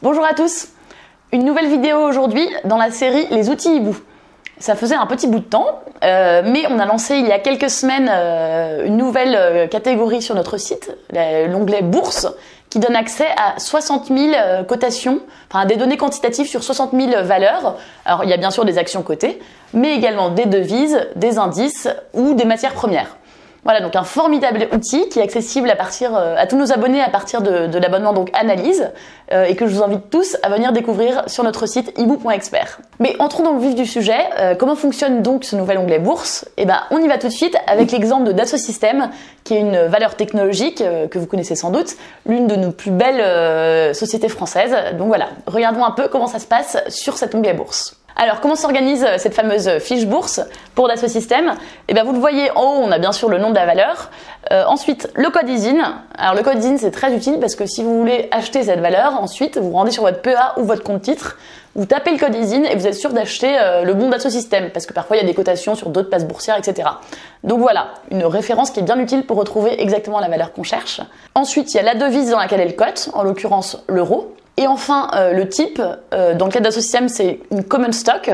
Bonjour à tous, une nouvelle vidéo aujourd'hui dans la série Les outils Hibou. Ça faisait un petit bout de temps, mais on a lancé il y a quelques semaines une nouvelle catégorie sur notre site, l'onglet Bourse, qui donne accès à 60 000 cotations, enfin des données quantitatives sur 60 000 valeurs. Alors il y a bien sûr des actions cotées, mais également des devises, des indices ou des matières premières. Voilà, donc un formidable outil qui est accessible à tous nos abonnés à partir de l'abonnement donc Analyse et que je vous invite tous à venir découvrir sur notre site hibou.expert. Mais entrons dans le vif du sujet. Comment fonctionne donc ce nouvel onglet Bourse? Eh ben, on y va tout de suite avec l'exemple de Dassault Systèmes, qui est une valeur technologique que vous connaissez sans doute, l'une de nos plus belles sociétés françaises. Donc voilà, regardons un peu comment ça se passe sur cet onglet Bourse. Alors, comment s'organise cette fameuse fiche bourse pour Dassault Systèmes? Eh bien, vous le voyez en haut, on a bien sûr le nom de la valeur. Ensuite, le code ISIN. Alors, le code ISIN, c'est très utile parce que si vous voulez acheter cette valeur, ensuite, vous vous rendez sur votre PEA ou votre compte titre, vous tapez le code ISIN et vous êtes sûr d'acheter le bon Dassault Systèmes parce que parfois, il y a des cotations sur d'autres places boursières, etc. Donc voilà, une référence qui est bien utile pour retrouver exactement la valeur qu'on cherche. Ensuite, il y a la devise dans laquelle elle cote, en l'occurrence l'euro. Et enfin, le type, dans le cas de Dassault Systèmes, c'est une common stock.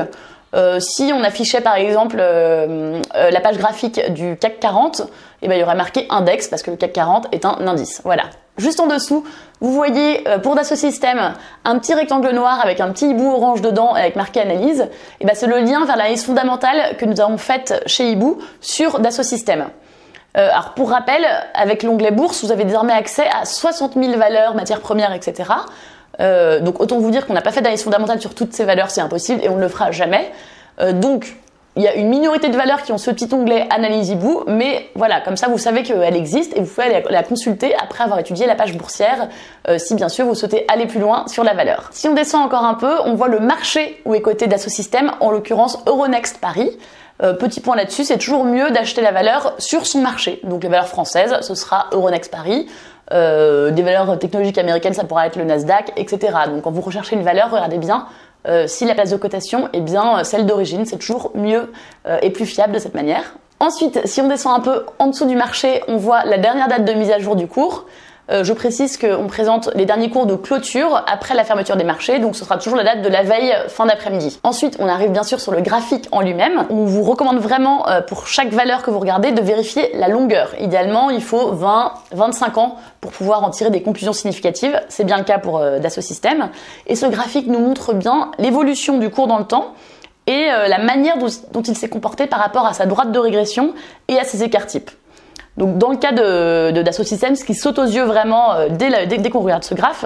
Si on affichait par exemple la page graphique du CAC 40, eh ben, il y aurait marqué index parce que le CAC 40 est un indice. Voilà. Juste en dessous, vous voyez pour Dassault Systèmes un petit rectangle noir avec un petit hibou orange dedans avec marqué analyse. Et ben, c'est le lien vers l'analyse fondamentale que nous avons faite chez Hibou sur Dassault Systèmes. Alors pour rappel, avec l'onglet bourse, vous avez désormais accès à 60 000 valeurs, matières premières, etc. Donc autant vous dire qu'on n'a pas fait d'analyse fondamentale sur toutes ces valeurs, c'est impossible et on ne le fera jamais. Donc il y a une minorité de valeurs qui ont ce petit onglet Analyse Hibou, mais voilà, comme ça vous savez qu'elle existe et vous pouvez aller la consulter après avoir étudié la page boursière, si bien sûr vous souhaitez aller plus loin sur la valeur. Si on descend encore un peu, on voit le marché où est coté Dassault Systèmes, en l'occurrence Euronext Paris. Petit point là-dessus, c'est toujours mieux d'acheter la valeur sur son marché. Donc les valeurs françaises, ce sera Euronext Paris. Des valeurs technologiques américaines, ça pourra être le Nasdaq, etc. Donc quand vous recherchez une valeur, regardez bien si la place de cotation est bien celle d'origine. C'est toujours mieux et plus fiable de cette manière. Ensuite, si on descend un peu en dessous du marché, on voit la dernière date de mise à jour du cours. Je précise qu'on présente les derniers cours de clôture après la fermeture des marchés, donc ce sera toujours la date de la veille fin d'après-midi. Ensuite, on arrive bien sûr sur le graphique en lui-même. On vous recommande vraiment pour chaque valeur que vous regardez de vérifier la longueur. Idéalement, il faut 20-25 ans pour pouvoir en tirer des conclusions significatives. C'est bien le cas pour Dassault Systèmes. Et ce graphique nous montre bien l'évolution du cours dans le temps et la manière dont il s'est comporté par rapport à sa droite de régression et à ses écarts types. Donc dans le cas de Dassault Systèmes, ce qui saute aux yeux vraiment dès qu'on regarde ce graphe,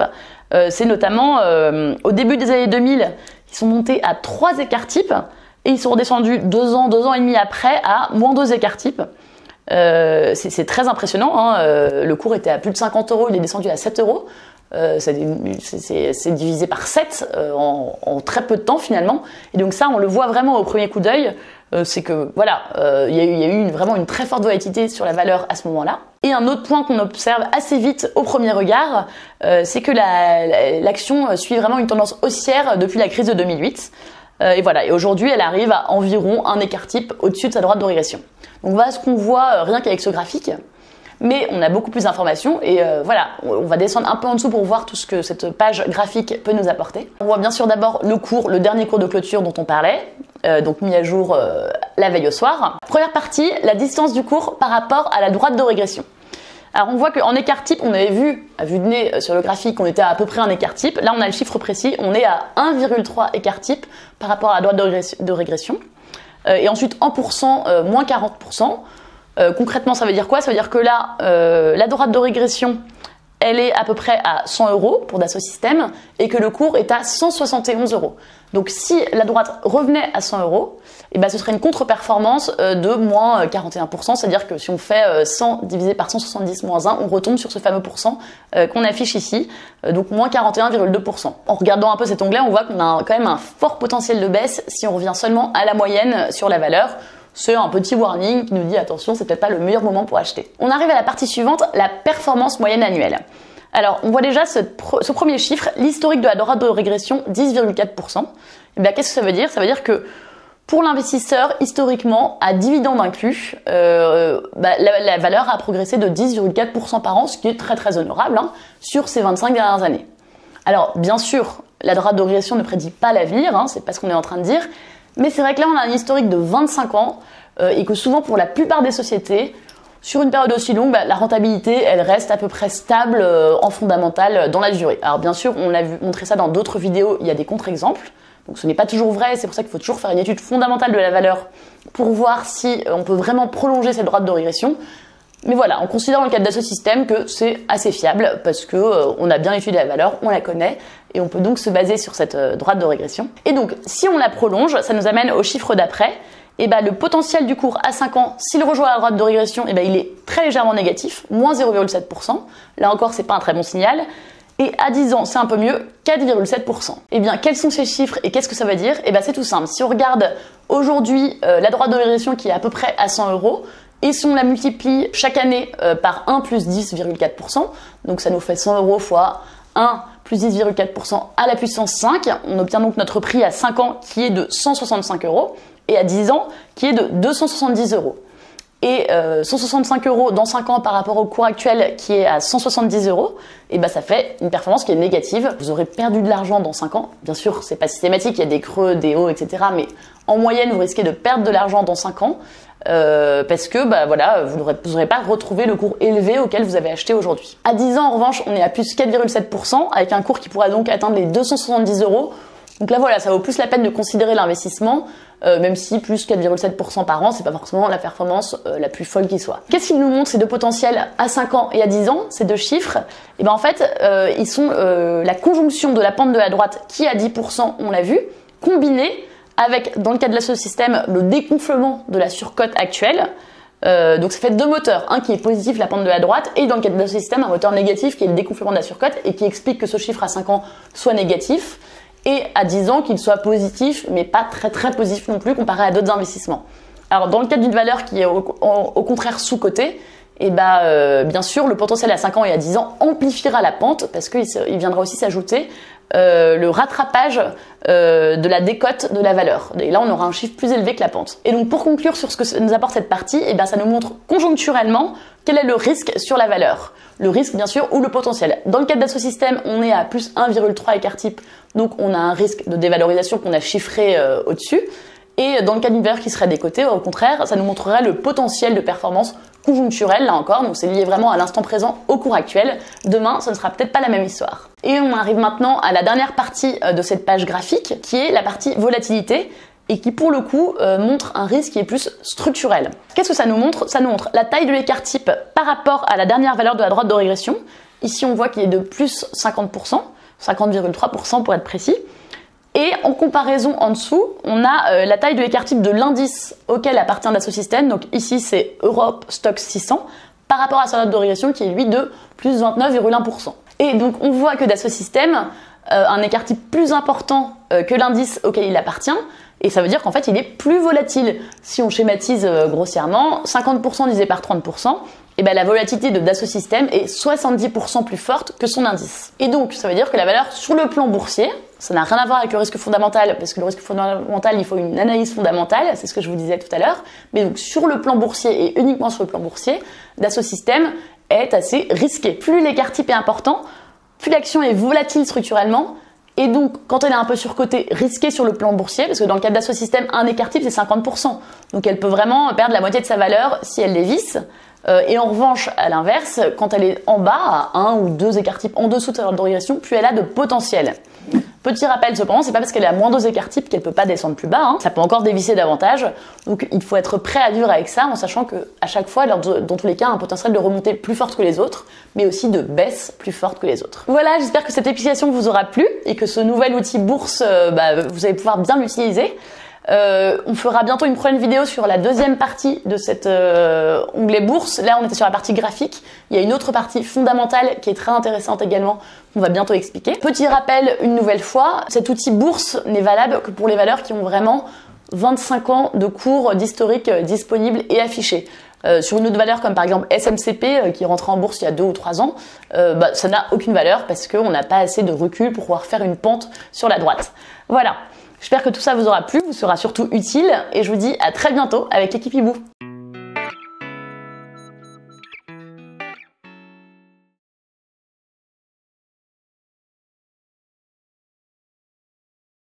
c'est notamment au début des années 2000, ils sont montés à 3 écarts types et ils sont redescendus 2 ans et demi après à moins 2 écarts types. C'est très impressionnant, hein. Le cours était à plus de 50 €, il est descendu à 7 €. C'est divisé par 7 en très peu de temps finalement. Et donc ça, on le voit vraiment au premier coup d'œil. C'est que voilà, il y a eu vraiment une très forte volatilité sur la valeur à ce moment-là. Et un autre point qu'on observe assez vite au premier regard, c'est que l'action suit vraiment une tendance haussière depuis la crise de 2008. Et voilà, et aujourd'hui, elle arrive à environ un écart type au-dessus de sa droite de régression. Donc voilà ce qu'on voit rien qu'avec ce graphique. Mais on a beaucoup plus d'informations et voilà, on va descendre un peu en dessous pour voir tout ce que cette page graphique peut nous apporter. On voit bien sûr d'abord le dernier cours de clôture dont on parlait, donc mis à jour la veille au soir. Première partie, la distance du cours par rapport à la droite de régression. Alors on voit qu'en écart type, on avait vu, à vue de nez sur le graphique, on était à peu près un écart type. Là on a le chiffre précis, on est à 1,3 écart type par rapport à la droite de régression. Et ensuite en pourcent, moins 40%. Concrètement, ça veut dire quoi? Ça veut dire que là, la droite de régression, elle est à peu près à 100 € pour Dassault Systèmes et que le cours est à 171 €. Donc si la droite revenait à 100 €, eh ben, ce serait une contre-performance de moins 41%, c'est-à-dire que si on fait 100 divisé par 170 moins 1, on retombe sur ce fameux pourcent qu'on affiche ici, donc moins 41,2%. En regardant un peu cet onglet, on voit qu'on a quand même un fort potentiel de baisse si on revient seulement à la moyenne sur la valeur. C'est un petit warning qui nous dit attention, c'est peut-être pas le meilleur moment pour acheter. On arrive à la partie suivante, la performance moyenne annuelle. Alors, on voit déjà ce premier chiffre, l'historique de la droite de régression, 10,4%. Et bien, qu'est-ce que ça veut dire? Ça veut dire que pour l'investisseur, historiquement, à dividende inclus, la valeur a progressé de 10,4% par an, ce qui est très très honorable hein, sur ces 25 dernières années. Alors bien sûr, la droite de régression ne prédit pas l'avenir, hein, c'est pas ce qu'on est en train de dire, mais c'est vrai que là on a un historique de 25 ans et que souvent pour la plupart des sociétés, sur une période aussi longue, la rentabilité, elle reste à peu près stable en fondamental dans la durée. Alors bien sûr, on a montré ça dans d'autres vidéos, il y a des contre-exemples, donc ce n'est pas toujours vrai, c'est pour ça qu'il faut toujours faire une étude fondamentale de la valeur pour voir si on peut vraiment prolonger cette droite de régression. Mais voilà, on considère dans le cadre d'Asso Systèmes que c'est assez fiable parce que on a bien étudié la valeur, on la connaît et on peut donc se baser sur cette droite de régression. Et donc, si on la prolonge, ça nous amène au chiffre d'après. Et le potentiel du cours à 5 ans, s'il rejoint la droite de régression, il est très légèrement négatif, moins 0,7%. Là encore, c'est pas un très bon signal. Et à 10 ans, c'est un peu mieux, 4,7%. Et bien, quels sont ces chiffres et qu'est-ce que ça veut dire? C'est tout simple. Si on regarde aujourd'hui la droite de régression qui est à peu près à 100 €, et si on la multiplie chaque année par 1 plus 10,4%, donc ça nous fait 100 € fois 1 plus 10,4% à la puissance 5, on obtient donc notre prix à 5 ans qui est de 165 € et à 10 ans qui est de 270 €. Et 165 € dans 5 ans par rapport au cours actuel qui est à 170 €, ça fait une performance qui est négative. Vous aurez perdu de l'argent dans 5 ans. Bien sûr, c'est pas systématique, il y a des creux, des hauts, etc. Mais en moyenne, vous risquez de perdre de l'argent dans 5 ans parce que vous n'aurez pas retrouvé le cours élevé auquel vous avez acheté aujourd'hui. À 10 ans, en revanche, on est à plus 4,7% avec un cours qui pourra donc atteindre les 270 €. Donc là voilà, ça vaut plus la peine de considérer l'investissement, même si plus 4,7% par an, c'est pas forcément la performance la plus folle qui soit. Qu'est-ce qu'ils nous montrent ces deux potentiels à 5 ans et à 10 ans, ces deux chiffres? En fait, ils sont la conjonction de la pente de la droite qui à 10%, on l'a vu, combinée avec, dans le cas de l'Asso Systèmes, le dégonflement de la surcote actuelle. Donc ça fait deux moteurs, un qui est positif, la pente de la droite, et dans le cas de l'Asso Systèmes, un moteur négatif qui est le dégonflement de la surcote et qui explique que ce chiffre à 5 ans soit négatif. Et à 10 ans qu'il soit positif, mais pas très très positif non plus comparé à d'autres investissements. Alors dans le cas d'une valeur qui est au contraire sous-cotée, bien sûr le potentiel à 5 ans et à 10 ans amplifiera la pente parce qu'il viendra aussi s'ajouter le rattrapage de la décote de la valeur. Et là on aura un chiffre plus élevé que la pente. Et donc pour conclure sur ce que nous apporte cette partie, ça nous montre conjoncturellement quel est le risque sur la valeur. Le risque bien sûr ou le potentiel. Dans le cas d'Asso Systèmes, on est à plus 1,3 écart type, donc on a un risque de dévalorisation qu'on a chiffré au-dessus. Et dans le cas d'une valeur qui serait décotée, au contraire, ça nous montrerait le potentiel de performance conjoncturelle, là encore, donc c'est lié vraiment à l'instant présent, au cours actuel. Demain, ce ne sera peut-être pas la même histoire. Et on arrive maintenant à la dernière partie de cette page graphique, qui est la partie volatilité, et qui pour le coup montre un risque qui est plus structurel. Qu'est-ce que ça nous montre? Ça nous montre la taille de l'écart type par rapport à la dernière valeur de la droite de régression. Ici, on voit qu'il est de plus 50%, 50,3% pour être précis. Et en comparaison en dessous, on a la taille de l'écart type de l'indice auquel appartient l'Asso Systèmes. Donc ici, c'est Europe Stoxx 600 par rapport à sa note de régression qui est lui de plus 29,1%. Et donc on voit que d'Asso Systèmes, un écart type plus important que l'indice auquel il appartient. Et ça veut dire qu'en fait, il est plus volatile. Si on schématise grossièrement, 50% divisé par 30%, la volatilité de d'Asso Systèmes est 70% plus forte que son indice. Et donc, ça veut dire que la valeur sur le plan boursier, ça n'a rien à voir avec le risque fondamental, parce que le risque fondamental, il faut une analyse fondamentale, c'est ce que je vous disais tout à l'heure. Mais donc, sur le plan boursier et uniquement sur le plan boursier, d'Asso Systèmes est assez risqué. Plus l'écart type est important, plus l'action est volatile structurellement, et donc, quand elle est un peu surcotée, risquée sur le plan boursier, parce que dans le cas d'Asso Systèmes, un écart type, c'est 50%. Donc, elle peut vraiment perdre la moitié de sa valeur si elle dévisse. Et en revanche, à l'inverse, quand elle est en bas, à 1 ou 2 écarts types en dessous de sa droite de régression, plus elle a de potentiel. Petit rappel cependant, c'est pas parce qu'elle est à moins 2 écarts types qu'elle peut pas descendre plus bas, hein. Ça peut encore dévisser davantage. Donc il faut être prêt à vivre avec ça en sachant que à chaque fois, dans tous les cas, un potentiel de remontée plus forte que les autres, mais aussi de baisse plus forte que les autres. Voilà, j'espère que cette explication vous aura plu et que ce nouvel outil bourse, vous allez pouvoir bien l'utiliser. On fera bientôt une prochaine vidéo sur la deuxième partie de cet onglet bourse. Là, on était sur la partie graphique. Il y a une autre partie fondamentale qui est très intéressante également, qu'on va bientôt expliquer. Petit rappel une nouvelle fois, cet outil bourse n'est valable que pour les valeurs qui ont vraiment 25 ans de cours d'historique disponibles et affichés. Sur une autre valeur comme par exemple SMCP qui est rentré en bourse il y a 2 ou 3 ans, ça n'a aucune valeur parce qu'on n'a pas assez de recul pour pouvoir faire une pente sur la droite. Voilà. J'espère que tout ça vous aura plu, vous sera surtout utile et je vous dis à très bientôt avec l'équipe Hibou.